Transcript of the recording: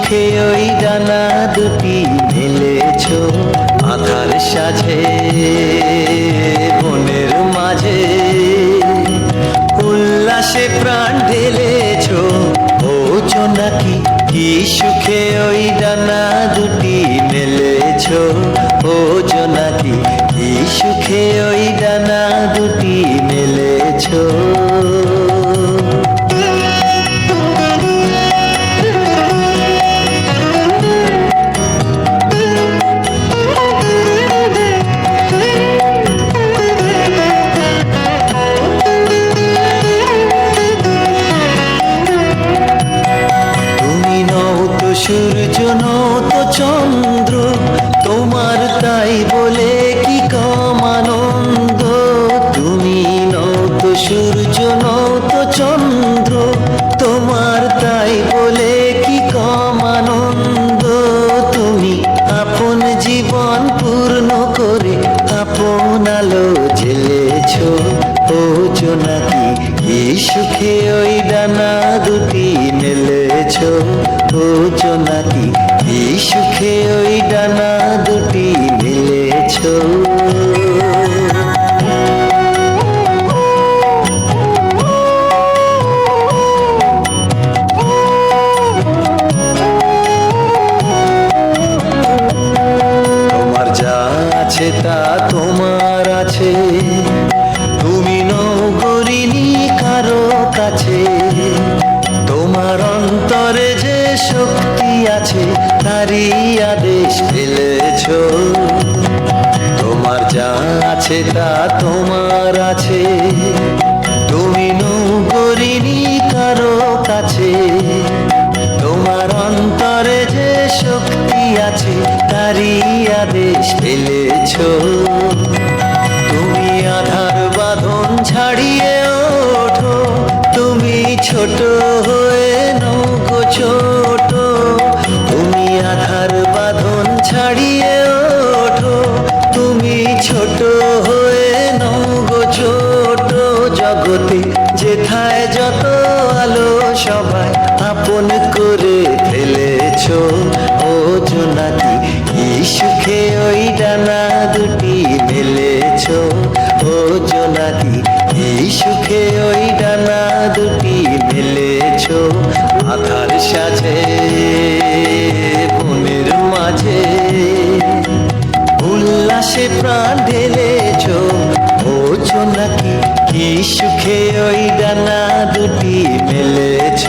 সুখে ওই ডানা দুটি মেলেছ আধার সাজে বনের মাঝে, উল্লাসে প্রাণ ঢেলেছ ও জোনাকি, কি সুখে ওই ডানা দুটি মেলেছ ও জোনাকি, কি সুখে ওই ডানা দুটি মেলেছ। সূর্য নত চন্দ্র তোমার, তাই বলে কি কম আনন্দ। তুমি নত সূর্য নত চন্দ্র তোমার, তাই বলে কি কম আনন্দ। তুমি আপন জীবন পূর্ণ করে আপন আলো জ্বেলেছ ও জোনাকি, কি সুখে ওই ডানা দুটি মেলেছ ও জোনাকি, কি সুখে ওই ডানা দুটি মেলেছ। তোমার যা আছে তা তোমার আছে, তুমি নগরিনী কারো কাছে। তোমার অন্তরে যে শক্তি আছে তারই আদেশ ফেলেছ। তোমার যা আছে তা তোমার আছে, তুমি নগরিনী কারো কাছে। তোমার অন্তরে যে শক্তি আছে তারই আদেশ ফেলেছ। তুমি আধার বাঁধন ছাড়িয়ে ওঠো, তুমি ছোট হয়ে নৌকো ছোট। তুমি আধার বাঁধন ছাড়িয়ে ওঠো, তুমি ছোট হয়ে নৌকো ছোট। জগতে যেথায় যত আলো সবাই আপন করে ফেলেছ ও জোনাকি, কি সুখে ওই ডানা দুটি মেলেছ ও জোনাকি, কি সুখে ওই ডানা দুটি মেলেছ আধার সাজে বনের মাঝে, উল্লাসে প্রাণ ঢেলেছ ও জোনাকি, কি সুখে ওই ডানা দুটি মেলেছ।